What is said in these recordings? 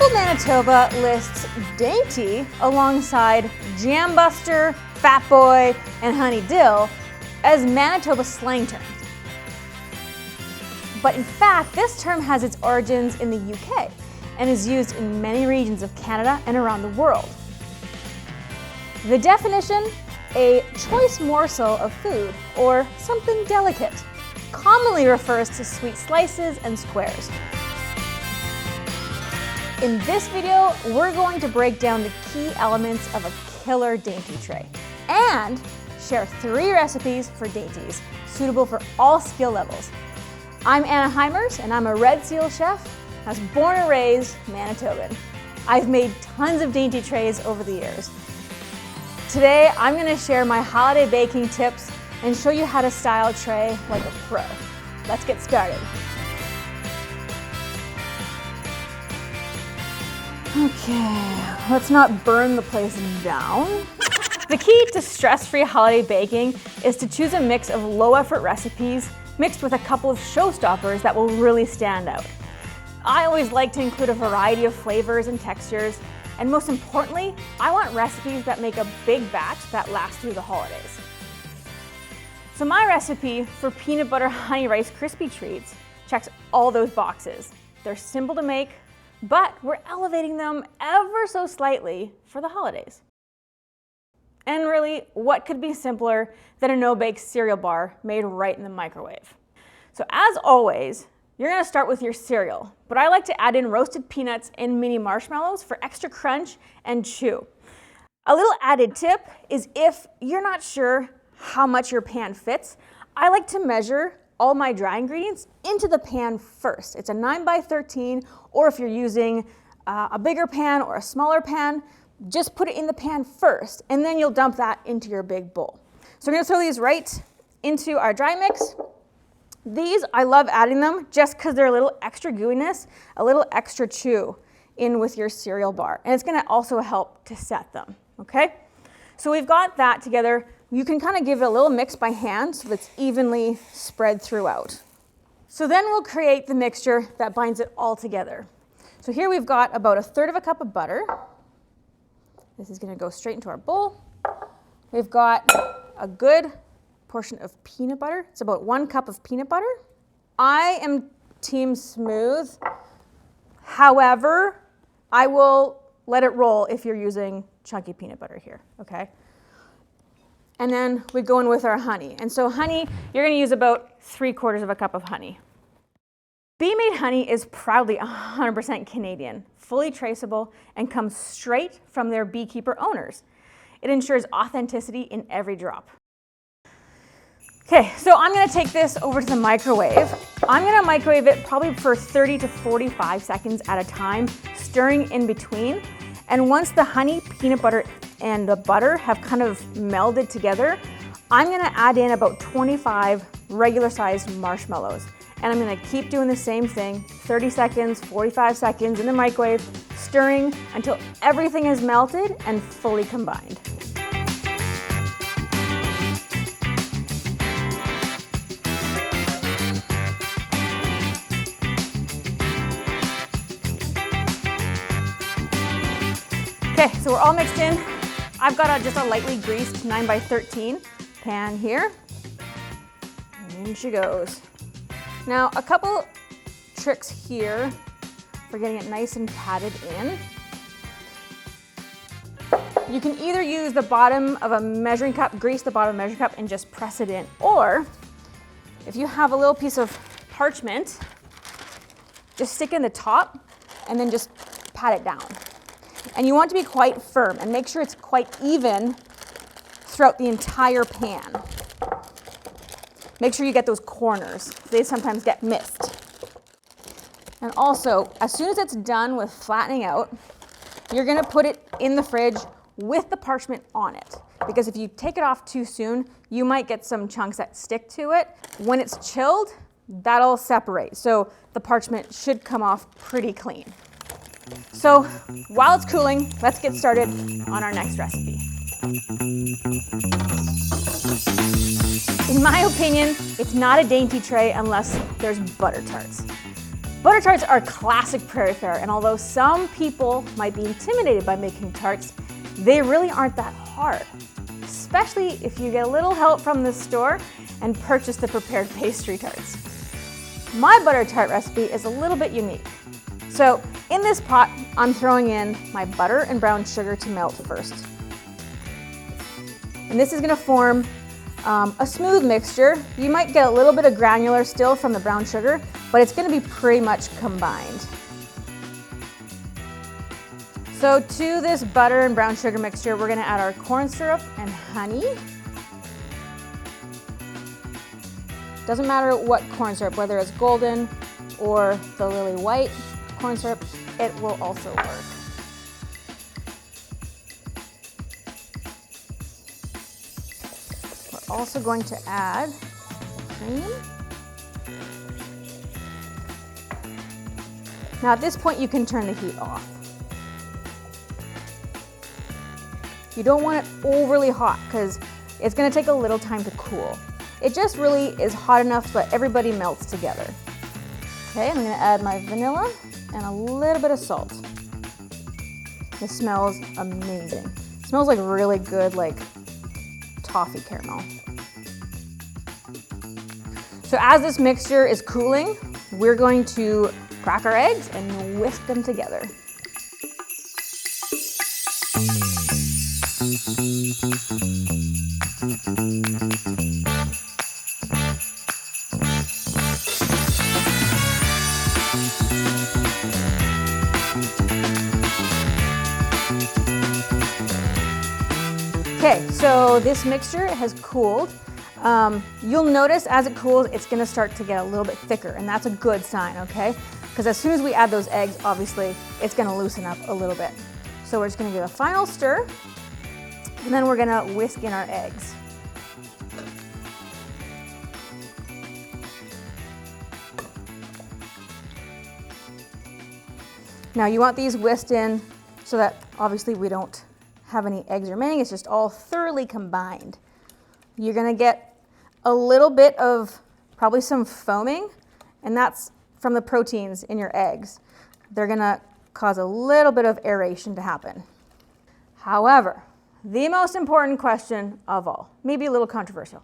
Global Manitoba lists dainty alongside jam buster, fat boy, and honey dill as Manitoba slang terms. But in fact, this term has its origins in the UK and is used in many regions of Canada and around the world. The definition: a choice morsel of food or something delicate, commonly refers to sweet slices and squares. In this video, we're going to break down the key elements of a killer dainty tray and share 3 recipes for dainties suitable for all skill levels. I'm Anna Heimers, and I'm a Red Seal chef. I was born and raised Manitoban. I've made tons of dainty trays over the years. Today, I'm going to share my holiday baking tips and show you how to style a tray like a pro. Let's get started. Okay, let's not burn the place down. The key to stress-free holiday baking is to choose a mix of low-effort recipes mixed with a couple of showstoppers that will really stand out. I always like to include a variety of flavors and textures, and most importantly, I want recipes that make a big batch that lasts through the holidays. So my recipe for peanut butter honey rice crispy treats checks all those boxes. They're simple to make, but we're elevating them ever so slightly for the holidays. And really, what could be simpler than a no-bake cereal bar made right in the microwave? So as always, you're gonna start with your cereal, but I like to add in roasted peanuts and mini marshmallows for extra crunch and chew. A little added tip is if you're not sure how much your pan fits, I like to measure all my dry ingredients into the pan first. It's a 9x13, or if you're using a bigger pan or a smaller pan, just put it in the pan first, and then you'll dump that into your big bowl. So we're gonna throw these right into our dry mix. These, I love adding them just because they're a little extra gooiness, a little extra chew in with your cereal bar. And it's gonna also help to set them, okay? So we've got that together. You can kind of give it a little mix by hand so that it's evenly spread throughout. So then we'll create the mixture that binds it all together. So here we've got about 1/3 cup of butter. This is gonna go straight into our bowl. We've got a good portion of peanut butter. It's about 1 cup of peanut butter. I am team smooth. However, I will let it roll if you're using chunky peanut butter here, okay? And then we go in with our honey. And so honey, you're gonna use about 3/4 cup of honey. Bee-made honey is proudly 100% Canadian, fully traceable, and comes straight from their beekeeper owners. It ensures authenticity in every drop. Okay, so I'm gonna take this over to the microwave. I'm gonna microwave it probably for 30 to 45 seconds at a time, stirring in between. And once the honey, peanut butter, and the butter have kind of melded together, I'm gonna add in about 25 regular-sized marshmallows. And I'm gonna keep doing the same thing, 30 seconds, 45 seconds in the microwave, stirring until everything is melted and fully combined. Okay, so we're all mixed in. I've got just a lightly greased 9x13 pan here. And in she goes. Now, a couple tricks here for getting it nice and patted in. You can either use the bottom of a measuring cup, grease the bottom of a measuring cup, and just press it in. Or, if you have a little piece of parchment, just stick in the top and then just pat it down. And you want to be quite firm and make sure it's quite even throughout the entire pan. Make sure you get those corners. They sometimes get missed. And also, as soon as it's done with flattening out, you're gonna put it in the fridge with the parchment on it. Because if you take it off too soon, you might get some chunks that stick to it. When it's chilled, that'll separate. So the parchment should come off pretty clean. So while it's cooling, let's get started on our next recipe. In my opinion, it's not a dainty tray unless there's butter tarts. Butter tarts are classic prairie fare, and although some people might be intimidated by making tarts, they really aren't that hard, especially if you get a little help from the store and purchase the prepared pastry tarts. My butter tart recipe is a little bit unique. So in this pot, I'm throwing in my butter and brown sugar to melt first. And this is gonna form a smooth mixture. You might get a little bit of granular still from the brown sugar, but it's gonna be pretty much combined. So to this butter and brown sugar mixture, we're gonna add our corn syrup and honey. Doesn't matter what corn syrup, whether it's golden or the lily white corn syrup, it will also work. We're also going to add cream. Now at this point you can turn the heat off. You don't want it overly hot because it's going to take a little time to cool. It just really is hot enough so that everybody melts together. Okay, I'm going to add my vanilla and a little bit of salt. This smells amazing. It smells like really good, like toffee caramel. So as this mixture is cooling, we're going to crack our eggs and whisk them together. Okay, so this mixture has cooled. You'll notice as it cools, it's gonna start to get a little bit thicker, and that's a good sign, okay? Because as soon as we add those eggs, obviously, it's gonna loosen up a little bit. So we're just gonna give a final stir, and then we're gonna whisk in our eggs. Now you want these whisked in so that obviously we don't have any eggs remaining, it's just all thoroughly combined. You're gonna get a little bit of probably some foaming, and that's from the proteins in your eggs. They're gonna cause a little bit of aeration to happen. However, the most important question of all, maybe a little controversial,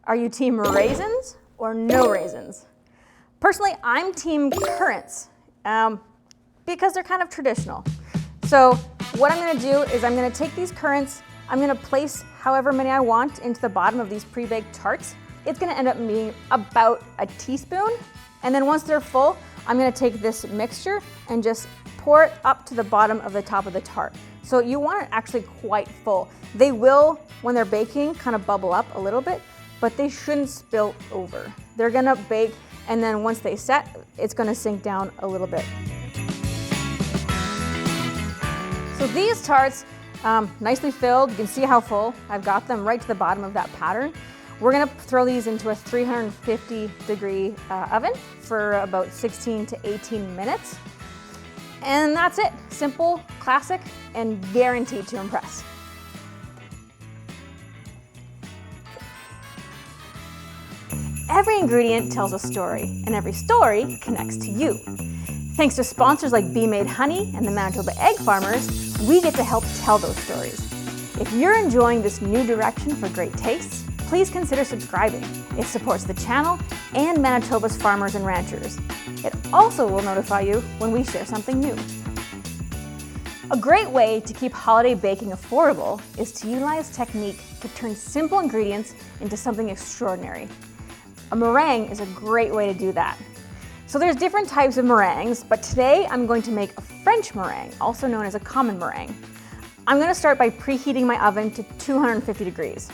are you team raisins or no raisins? Personally, I'm team currants because they're kind of traditional. So what I'm gonna do is I'm gonna take these currants, I'm gonna place however many I want into the bottom of these pre-baked tarts. It's gonna end up being about a teaspoon. And then once they're full, I'm gonna take this mixture and just pour it up to the bottom of the top of the tart. So you want it actually quite full. They will, when they're baking, kind of bubble up a little bit, but they shouldn't spill over. They're gonna bake, and then once they set, it's gonna sink down a little bit. So these tarts, nicely filled, you can see how full. I've got them right to the bottom of that pattern. We're gonna throw these into a 350-degree oven for about 16 to 18 minutes. And that's it. Simple, classic, and guaranteed to impress. Every ingredient tells a story, and every story connects to you. Thanks to sponsors like Bee Made Honey and the Manitoba Egg Farmers, we get to help tell those stories. If you're enjoying this new direction for great tastes, please consider subscribing. It supports the channel and Manitoba's farmers and ranchers. It also will notify you when we share something new. A great way to keep holiday baking affordable is to utilize technique to turn simple ingredients into something extraordinary. A meringue is a great way to do that. So there's different types of meringues, but today I'm going to make a French meringue, also known as a common meringue. I'm gonna start by preheating my oven to 250 degrees.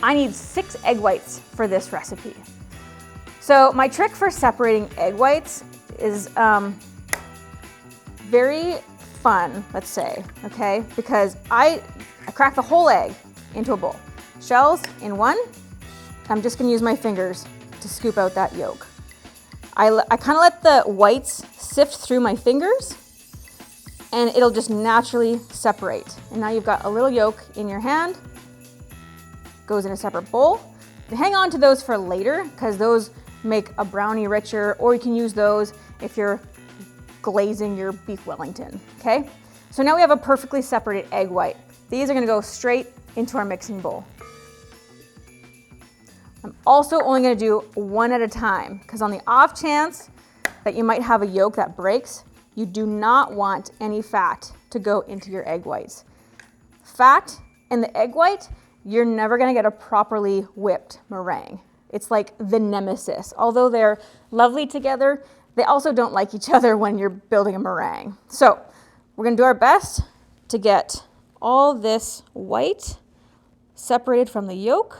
I need 6 egg whites for this recipe. So my trick for separating egg whites is very fun, let's say, okay? Because I crack the whole egg into a bowl. Shells in one. I'm just gonna use my fingers to scoop out that yolk. I kind of let the whites sift through my fingers, and it'll just naturally separate. And now you've got a little yolk in your hand, goes in a separate bowl. And hang on to those for later, because those make a brownie richer, or you can use those if you're glazing your beef Wellington, okay? So now we have a perfectly separated egg white. These are gonna go straight into our mixing bowl. I'm also only gonna do one at a time, because on the off chance that you might have a yolk that breaks, you do not want any fat to go into your egg whites. Fat in the egg white, you're never gonna get a properly whipped meringue. It's like the nemesis. Although they're lovely together, they also don't like each other when you're building a meringue. So we're gonna do our best to get all this white separated from the yolk.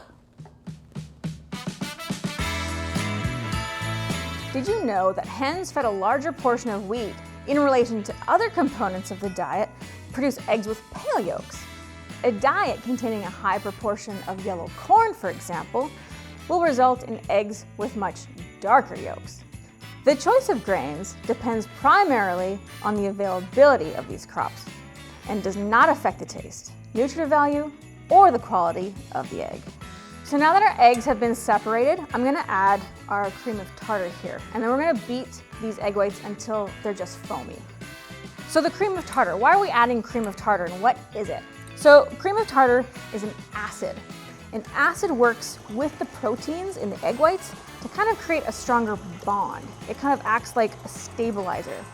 Did you know that hens fed a larger portion of wheat in relation to other components of the diet produce eggs with pale yolks? A diet containing a high proportion of yellow corn, for example, will result in eggs with much darker yolks. The choice of grains depends primarily on the availability of these crops and does not affect the taste, nutritive value, or the quality of the egg. So now that our eggs have been separated, I'm gonna add our cream of tartar here, and then we're gonna beat these egg whites until they're just foamy. So the cream of tartar, why are we adding cream of tartar and what is it? So cream of tartar is an acid. An acid works with the proteins in the egg whites to kind of create a stronger bond. It kind of acts like a stabilizer.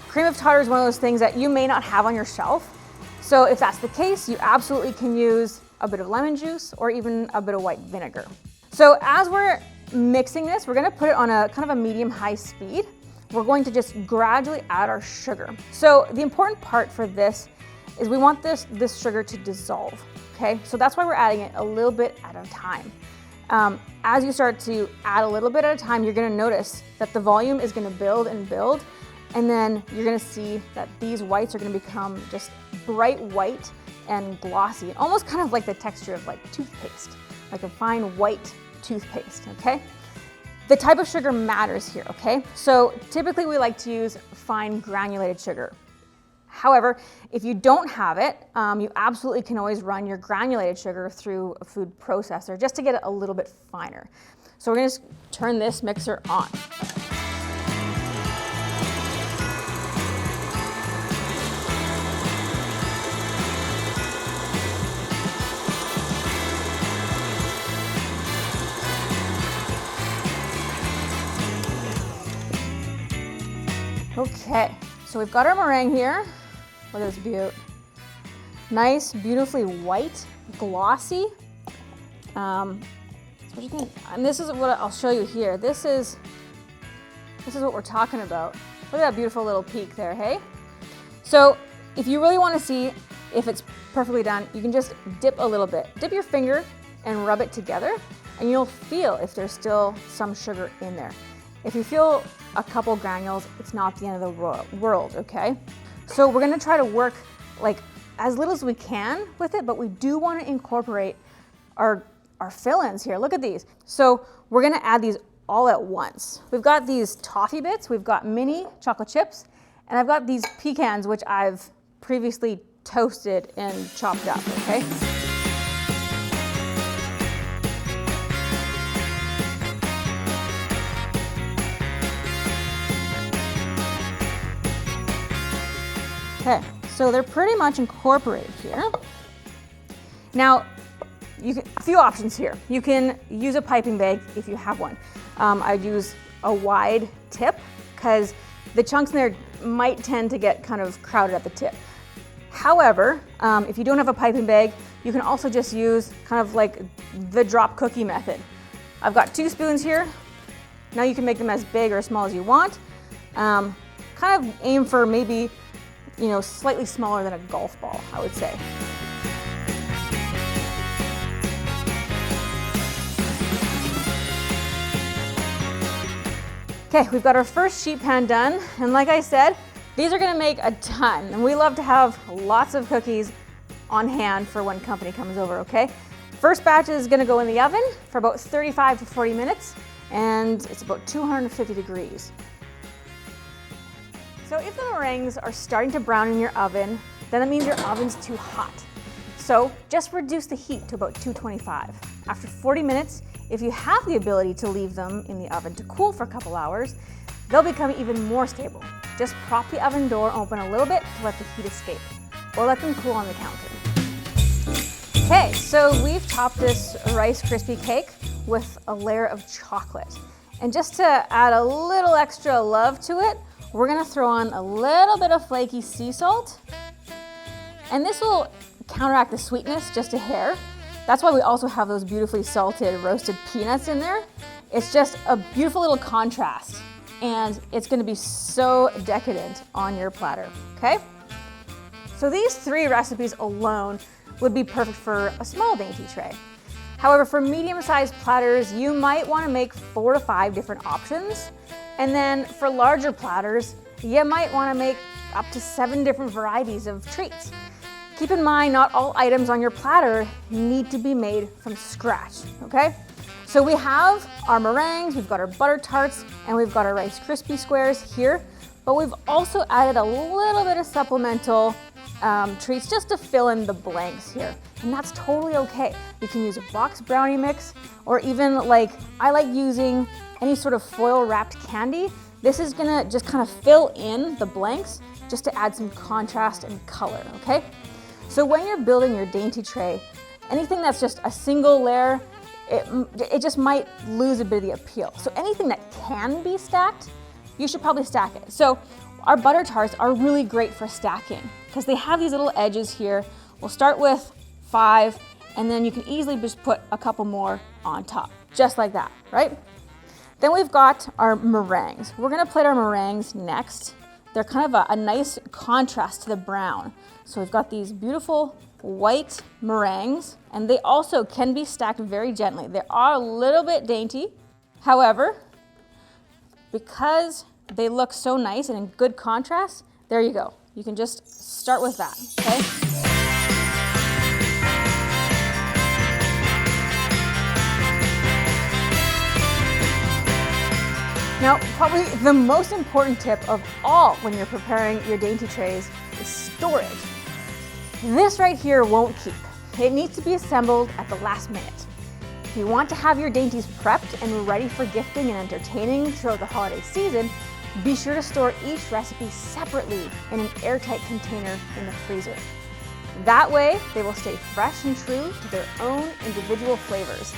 Cream of tartar is one of those things that you may not have on your shelf. So if that's the case, you absolutely can use a bit of lemon juice or even a bit of white vinegar. So as we're mixing this, we're gonna put it on a kind of a medium-high speed. We're going to just gradually add our sugar. So the important part for this is we want this sugar to dissolve, okay? So that's why we're adding it a little bit at a time. As you start to add a little bit at a time, you're gonna notice that the volume is gonna build and build, and then you're gonna see that these whites are gonna become just bright white and glossy, almost kind of like the texture of like toothpaste, like a fine white toothpaste, okay? The type of sugar matters here, okay? So typically we like to use fine granulated sugar. However, if you don't have it, you absolutely can always run your granulated sugar through a food processor just to get it a little bit finer. So we're gonna just turn this mixer on. Okay, so we've got our meringue here. Look at this beaut. Nice, beautifully white, glossy. And this is what I'll show you here. This is what we're talking about. Look at that beautiful little peak there, hey? So if you really want to see if it's perfectly done, you can just dip a little bit. Dip your finger and rub it together, and you'll feel if there's still some sugar in there. If you feel a couple granules, it's not the end of the world, okay? So we're gonna try to work like as little as we can with it, but we do wanna incorporate our fill-ins here. Look at these. So we're gonna add these all at once. We've got these toffee bits, we've got mini chocolate chips, and I've got these pecans, which I've previously toasted and chopped up, okay? Okay, so they're pretty much incorporated here. Now, a few options here. You can use a piping bag if you have one. I'd use a wide tip because the chunks in there might tend to get kind of crowded at the tip. However, if you don't have a piping bag, you can also just use kind of like the drop cookie method. I've got 2 spoons here. Now you can make them as big or as small as you want. Kind of aim for maybe, you know, slightly smaller than a golf ball, I would say. Okay, we've got our first sheet pan done, and like I said, these are gonna make a ton, and we love to have lots of cookies on hand for when company comes over, okay? First batch is gonna go in the oven for about 35 to 40 minutes, and it's about 250 degrees. So if the meringues are starting to brown in your oven, then that means your oven's too hot. So just reduce the heat to about 225. After 40 minutes, if you have the ability to leave them in the oven to cool for a couple hours, they'll become even more stable. Just prop the oven door open a little bit to let the heat escape, or let them cool on the counter. Okay, so we've topped this Rice Krispie cake with a layer of chocolate. And just to add a little extra love to it, we're gonna throw on a little bit of flaky sea salt. And this will counteract the sweetness just a hair. That's why we also have those beautifully salted roasted peanuts in there. It's just a beautiful little contrast, and it's gonna be so decadent on your platter, okay? So these 3 recipes alone would be perfect for a small dainty tray. However, for medium-sized platters, you might want to make 4 to 5 different options. And then for larger platters, you might want to make up to 7 different varieties of treats. Keep in mind, not all items on your platter need to be made from scratch, okay? So we have our meringues, we've got our Butter Tarts, and we've got our Rice Krispie squares here, but we've also added a little bit of supplemental treats just to fill in the blanks here. And that's totally okay. You can use a box brownie mix, or even I like using any sort of foil wrapped candy. This is gonna just kind of fill in the blanks just to add some contrast and color, okay? So when you're building your dainty tray, anything that's just a single layer, it just might lose a bit of the appeal. So anything that can be stacked, you should probably stack it. So our Butter Tarts are really great for stacking because they have these little edges here. We'll start with 5, and then you can easily just put a couple more on top, just like that, right? Then we've got our meringues. We're gonna plate our meringues next. They're kind of a nice contrast to the brown. So we've got these beautiful white meringues, and they also can be stacked very gently. They are a little bit dainty. However, because they look so nice and in good contrast, there you go. You can just start with that, okay? Now, probably the most important tip of all when you're preparing your dainty trays is storage. This right here won't keep. It needs to be assembled at the last minute. If you want to have your dainties prepped and ready for gifting and entertaining throughout the holiday season, be sure to store each recipe separately in an airtight container in the freezer. That way, they will stay fresh and true to their own individual flavors.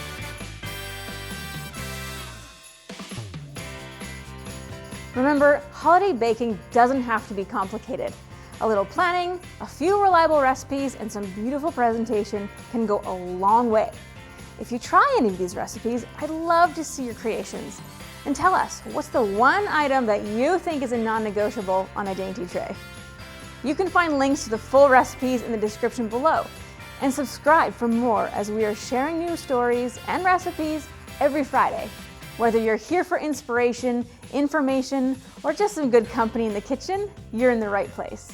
Remember, holiday baking doesn't have to be complicated. A little planning, a few reliable recipes, and some beautiful presentation can go a long way. If you try any of these recipes, I'd love to see your creations. And tell us, what's the one item that you think is a non-negotiable on a dainty tray? You can find links to the full recipes in the description below. And subscribe for more as we are sharing new stories and recipes every Friday. Whether you're here for inspiration, information, or just some good company in the kitchen, you're in the right place.